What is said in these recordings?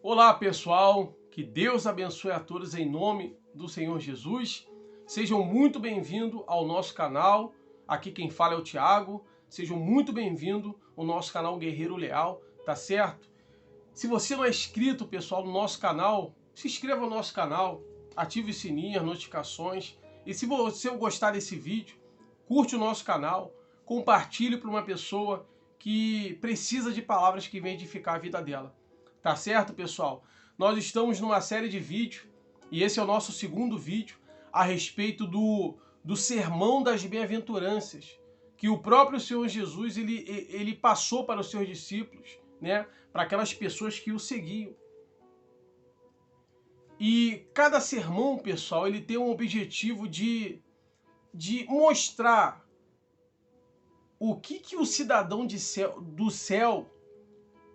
Olá pessoal, que Deus abençoe a todos em nome do Senhor Jesus. Sejam muito bem-vindos ao nosso canal. Aqui quem fala é o Thiago. Sejam muito bem-vindos ao nosso canal Guerreiro Leal, tá certo? Se você não é inscrito, pessoal, no nosso canal, se inscreva no nosso canal, ative o sininho, as notificações. E se você gostar desse vídeo, curte o nosso canal, compartilhe para uma pessoa que precisa de palavras que venham edificar a vida dela. Tá certo, pessoal? Nós estamos numa série de vídeos, e esse é o nosso segundo vídeo, a respeito do sermão das bem-aventuranças, que o próprio Senhor Jesus ele passou para os seus discípulos, né? Para aquelas pessoas que o seguiam. E cada sermão, pessoal, ele tem um objetivo de mostrar o que o cidadão do céu,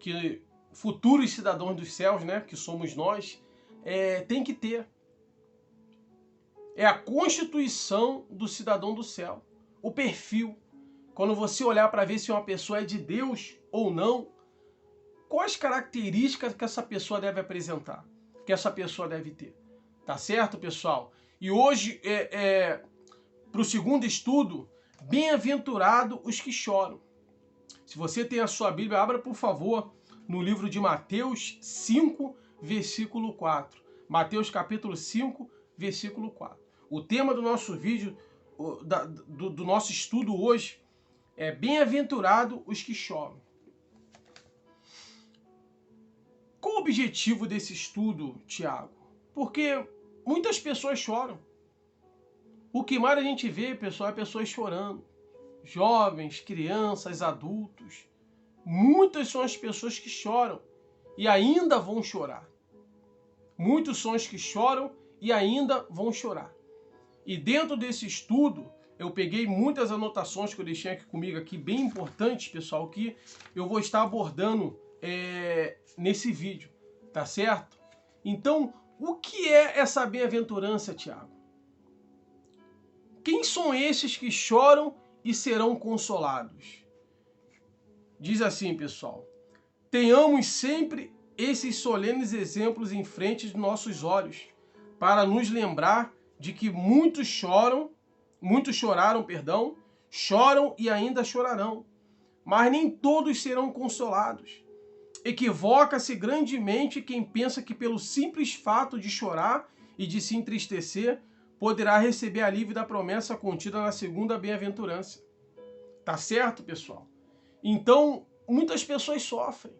que futuros cidadãos dos céus, né, que somos nós, tem que ter. É a constituição do cidadão do céu, o perfil. Quando você olhar para ver se uma pessoa é de Deus ou não, quais características que essa pessoa deve apresentar, que essa pessoa deve ter. Tá certo, pessoal? E hoje, para o segundo estudo, bem-aventurado os que choram. Se você tem a sua Bíblia, abra, por favor, no livro de Mateus 5, versículo 4. Mateus capítulo 5, versículo 4. O tema do nosso vídeo, do nosso estudo hoje, é bem-aventurado os que choram. Qual o objetivo desse estudo, Tiago? Porque muitas pessoas choram. O que mais a gente vê, pessoal, é pessoas chorando. Jovens, crianças, adultos. Muitas são as pessoas que choram e ainda vão chorar. Muitos são os que choram e ainda vão chorar. E dentro desse estudo, eu peguei muitas anotações que eu deixei aqui comigo, aqui, bem importantes, pessoal, que eu vou estar abordando nesse vídeo, tá certo? Então, o que é essa bem-aventurança, Tiago? Quem são esses que choram e serão consolados? Diz assim, pessoal: tenhamos sempre esses solenes exemplos em frente de nossos olhos, para nos lembrar de que muitos choraram, choram e ainda chorarão, mas nem todos serão consolados. Equivoca-se grandemente quem pensa que pelo simples fato de chorar e de se entristecer, poderá receber alívio da promessa contida na segunda bem-aventurança. Tá certo, pessoal? Então, muitas pessoas sofrem.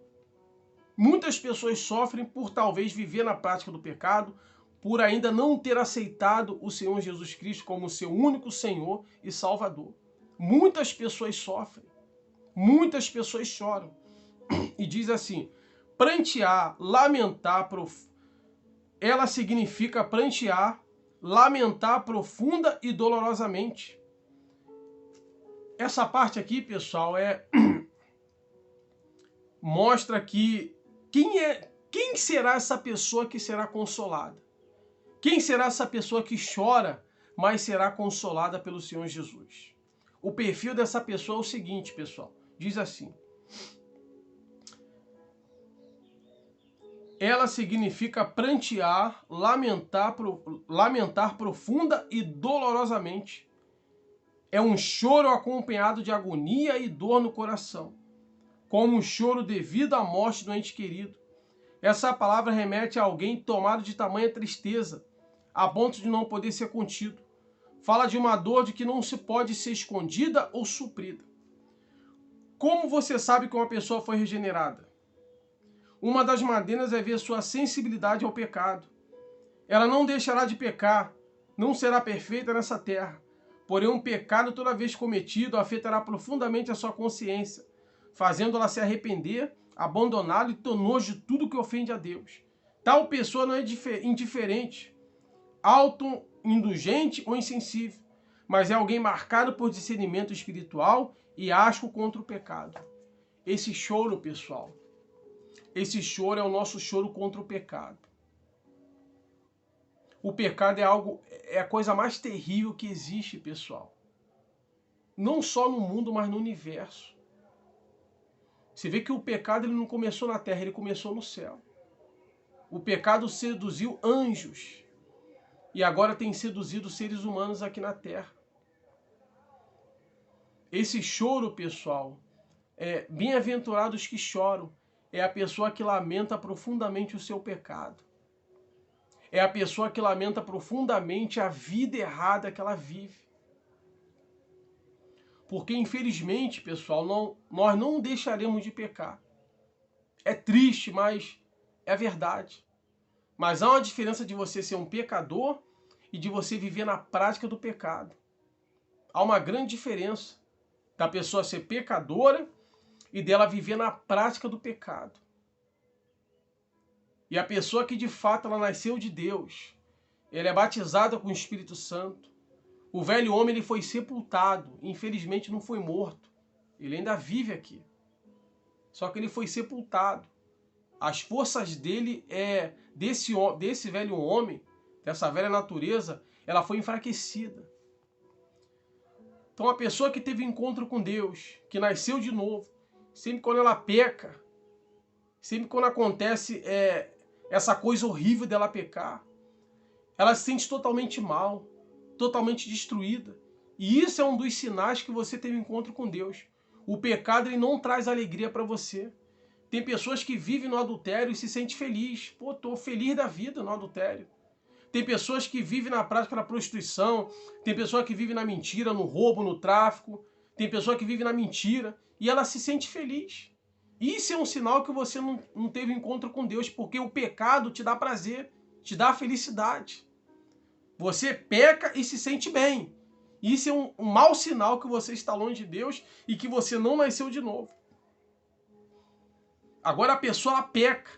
Muitas pessoas sofrem por talvez viver na prática do pecado, por ainda não ter aceitado o Senhor Jesus Cristo como seu único Senhor e Salvador. Muitas pessoas sofrem. Muitas pessoas choram. E diz assim: prantear, lamentar, ela significa prantear, lamentar profunda e dolorosamente. Essa parte aqui, pessoal, mostra que quem será essa pessoa que será consolada? Quem será essa pessoa que chora, mas será consolada pelo Senhor Jesus? O perfil dessa pessoa é o seguinte, pessoal. Diz assim: ela significa prantear, lamentar profunda e dolorosamente. É um choro acompanhado de agonia e dor no coração, como um choro devido à morte do ente querido. Essa palavra remete a alguém tomado de tamanha tristeza, a ponto de não poder ser contido. Fala de uma dor de que não se pode ser escondida ou suprida. Como você sabe que uma pessoa foi regenerada? Uma das maneiras é ver sua sensibilidade ao pecado. Ela não deixará de pecar, não será perfeita nessa terra. Porém, um pecado toda vez cometido afetará profundamente a sua consciência, fazendo-la se arrepender, abandoná-lo e ter nojo de tudo que ofende a Deus. Tal pessoa não é indiferente, autoindulgente ou insensível, mas é alguém marcado por discernimento espiritual e asco contra o pecado. Esse choro, pessoal, esse choro é o nosso choro contra o pecado. O pecado é a coisa mais terrível que existe, pessoal. Não só no mundo, mas no universo. Você vê que o pecado ele não começou na terra, ele começou no céu. O pecado seduziu anjos e agora tem seduzido seres humanos aqui na Terra. Esse choro, pessoal, bem-aventurados que choram, é a pessoa que lamenta profundamente o seu pecado. É a pessoa que lamenta profundamente a vida errada que ela vive. Porque, infelizmente, pessoal, nós não deixaremos de pecar. É triste, mas é verdade. Mas há uma diferença de você ser um pecador e de você viver na prática do pecado. Há uma grande diferença da pessoa ser pecadora e dela viver na prática do pecado. E a pessoa que de fato ela nasceu de Deus, ela é batizada com o Espírito Santo. O velho homem ele foi sepultado, infelizmente não foi morto. Ele ainda vive aqui. Só que ele foi sepultado. As forças dele, desse velho homem, dessa velha natureza, ela foi enfraquecida. Então a pessoa que teve encontro com Deus, que nasceu de novo, sempre quando ela peca, sempre quando acontece essa coisa horrível dela pecar, ela se sente totalmente mal, totalmente destruída. E isso é um dos sinais que você teve encontro com Deus. O pecado ele não traz alegria para você. Tem pessoas que vivem no adultério e se sentem felizes. Pô, tô feliz da vida no adultério. Tem pessoas que vivem na prática da prostituição. Tem pessoa que vive na mentira, no roubo, no tráfico. Tem pessoa que vive na mentira e ela se sente feliz. Isso é um sinal que você não teve encontro com Deus, porque o pecado te dá prazer, te dá felicidade. Você peca e se sente bem. Isso é um mau sinal que você está longe de Deus e que você não nasceu de novo. Agora a pessoa ela peca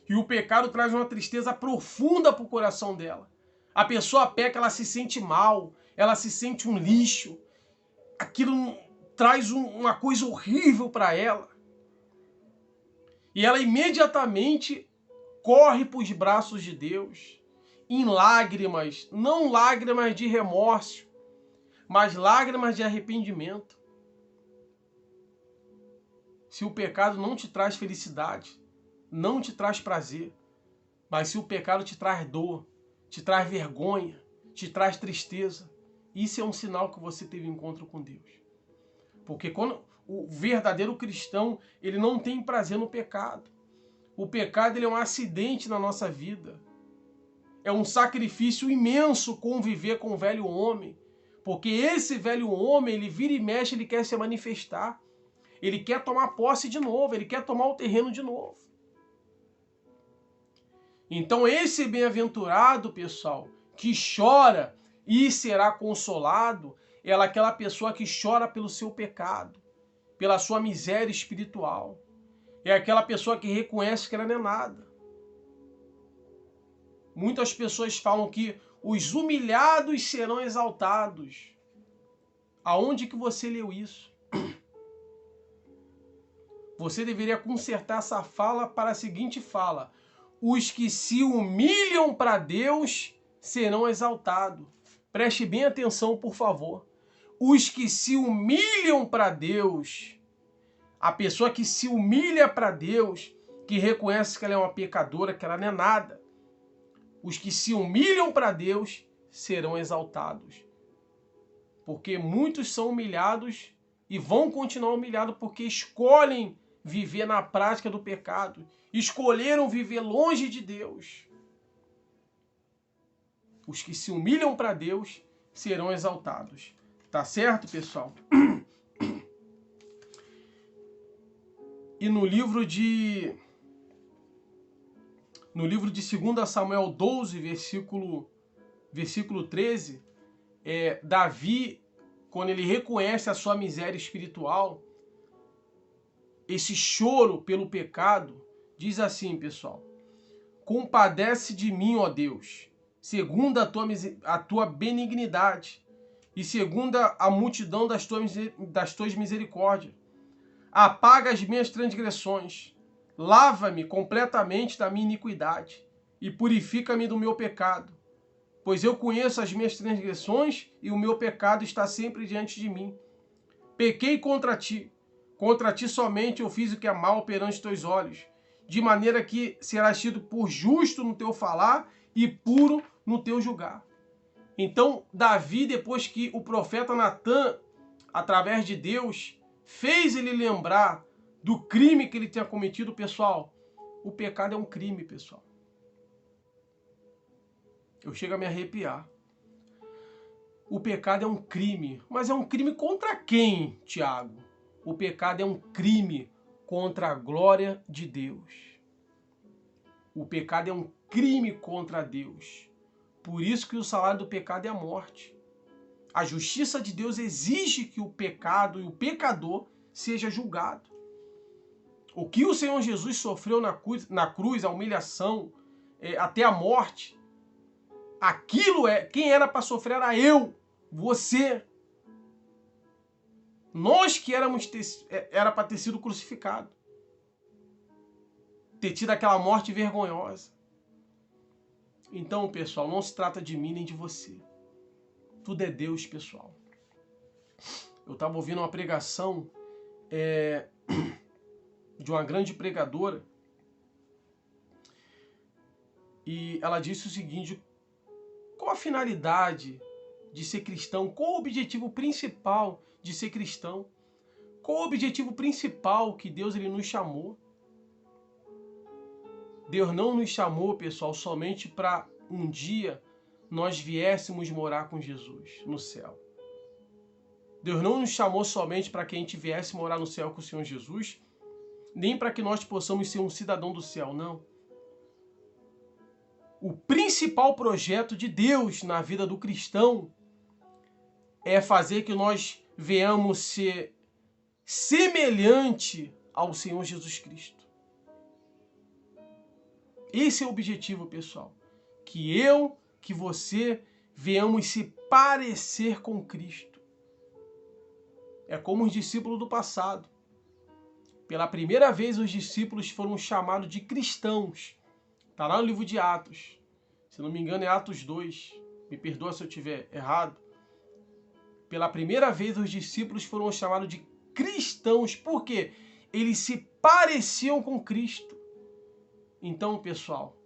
e o pecado traz uma tristeza profunda para o coração dela. A pessoa peca, ela se sente mal, ela se sente um lixo. Aquilo traz uma coisa horrível para ela. E ela imediatamente corre para os braços de Deus, em lágrimas, não lágrimas de remorso, mas lágrimas de arrependimento. Se o pecado não te traz felicidade, não te traz prazer, mas se o pecado te traz dor, te traz vergonha, te traz tristeza, isso é um sinal que você teve encontro com Deus. Porque quando o verdadeiro cristão, ele não tem prazer no pecado. O pecado ele é um acidente na nossa vida. É um sacrifício imenso conviver com o velho homem. Porque esse velho homem, ele vira e mexe, ele quer se manifestar. Ele quer tomar posse de novo, ele quer tomar o terreno de novo. Então esse bem-aventurado, pessoal, que chora e será consolado, é aquela pessoa que chora pelo seu pecado, pela sua miséria espiritual. É aquela pessoa que reconhece que ela não é nada. Muitas pessoas falam que os humilhados serão exaltados. Aonde que você leu isso? Você deveria consertar essa fala para a seguinte fala: os que se humilham para Deus serão exaltados. Preste bem atenção, por favor. Os que se humilham para Deus, a pessoa que se humilha para Deus, que reconhece que ela é uma pecadora, que ela não é nada, os que se humilham para Deus serão exaltados. Porque muitos são humilhados e vão continuar humilhados porque escolhem viver na prática do pecado, escolheram viver longe de Deus. Os que se humilham para Deus serão exaltados. Tá certo, pessoal? E no livro de 2 Samuel 12, versículo 13, Davi, quando ele reconhece a sua miséria espiritual, esse choro pelo pecado, diz assim, pessoal: compadece de mim, ó Deus, segundo a tua benignidade e segundo a multidão das tuas misericórdias. Apaga as minhas transgressões, lava-me completamente da minha iniquidade e purifica-me do meu pecado, pois eu conheço as minhas transgressões e o meu pecado está sempre diante de mim. Pequei contra ti somente eu fiz o que é mal perante teus olhos, de maneira que serás tido por justo no teu falar e puro no teu julgar. Então, Davi, depois que o profeta Natã, através de Deus, fez ele lembrar do crime que ele tinha cometido, pessoal, o pecado é um crime, pessoal. Eu chego a me arrepiar. O pecado é um crime. Mas é um crime contra quem, Tiago? O pecado é um crime contra a glória de Deus. O pecado é um crime contra Deus. Por isso que o salário do pecado é a morte. A justiça de Deus exige que o pecado e o pecador seja julgado. O que o Senhor Jesus sofreu na cruz, a humilhação, até a morte, quem era para sofrer era eu, você. Nós que era para ter sido crucificado. Ter tido aquela morte vergonhosa. Então, pessoal, não se trata de mim nem de você. Tudo é Deus, pessoal. Eu estava ouvindo uma pregação de uma grande pregadora e ela disse o seguinte: qual a finalidade de ser cristão? Qual o objetivo principal de ser cristão? Qual o objetivo principal que Deus nos chamou? Deus não nos chamou, pessoal, somente para um dia nós viéssemos morar com Jesus no céu. Deus não nos chamou somente para que a gente viesse morar no céu com o Senhor Jesus, nem para que nós possamos ser um cidadão do céu, não. O principal projeto de Deus na vida do cristão é fazer que nós venhamos ser semelhante ao Senhor Jesus Cristo. Esse é o objetivo, pessoal. Que eu, que você, venhamos se parecer com Cristo. É como os discípulos do passado. Pela primeira vez, os discípulos foram chamados de cristãos. Está lá no livro de Atos. Se não me engano, é Atos 2. Me perdoa se eu estiver errado. Pela primeira vez, os discípulos foram chamados de cristãos. Por quê? Eles se pareciam com Cristo. Então, pessoal,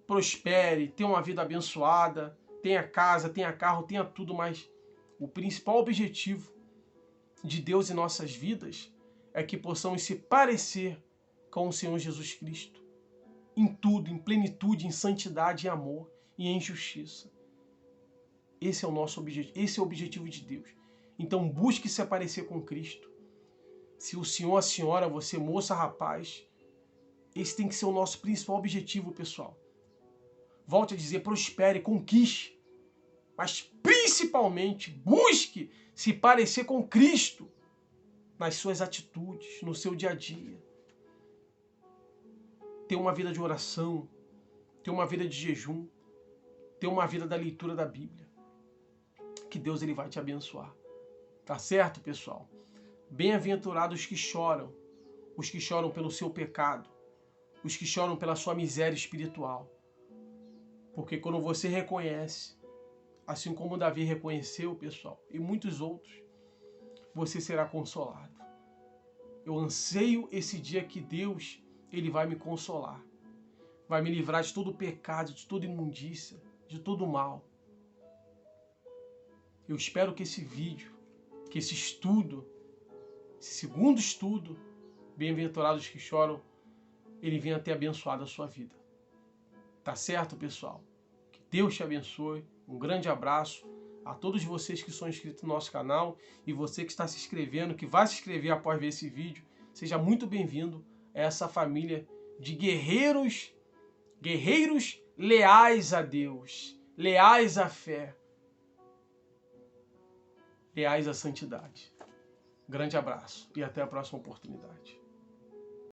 prospere, tenha uma vida abençoada, tenha casa, tenha carro, tenha tudo, mas o principal objetivo de Deus em nossas vidas é que possamos se parecer com o Senhor Jesus Cristo. Em tudo, em plenitude, em santidade, em amor e em justiça. Esse é o nosso objetivo, esse é o objetivo de Deus. Então busque se parecer com Cristo. Se o senhor, a senhora, você, moça, rapaz, esse tem que ser o nosso principal objetivo, pessoal. Volte a dizer, prospere, conquiste, mas principalmente busque se parecer com Cristo nas suas atitudes, no seu dia a dia. Ter uma vida de oração, ter uma vida de jejum, ter uma vida da leitura da Bíblia. Que Deus vai te abençoar. Tá certo, pessoal? Bem-aventurados os que choram pelo seu pecado, os que choram pela sua miséria espiritual. Porque quando você reconhece, assim como Davi reconheceu, pessoal, e muitos outros, você será consolado. Eu anseio esse dia que Deus, vai me consolar. Vai me livrar de todo pecado, de toda imundícia, de todo mal. Eu espero que esse vídeo, que esse estudo, esse segundo estudo, Bem-aventurados que choram, ele venha ter abençoado a sua vida. Tá certo, pessoal? Que Deus te abençoe. Um grande abraço a todos vocês que são inscritos no nosso canal e você que está se inscrevendo, que vai se inscrever após ver esse vídeo. Seja muito bem-vindo a essa família de guerreiros leais a Deus, leais à fé, leais à santidade. Grande abraço e até a próxima oportunidade.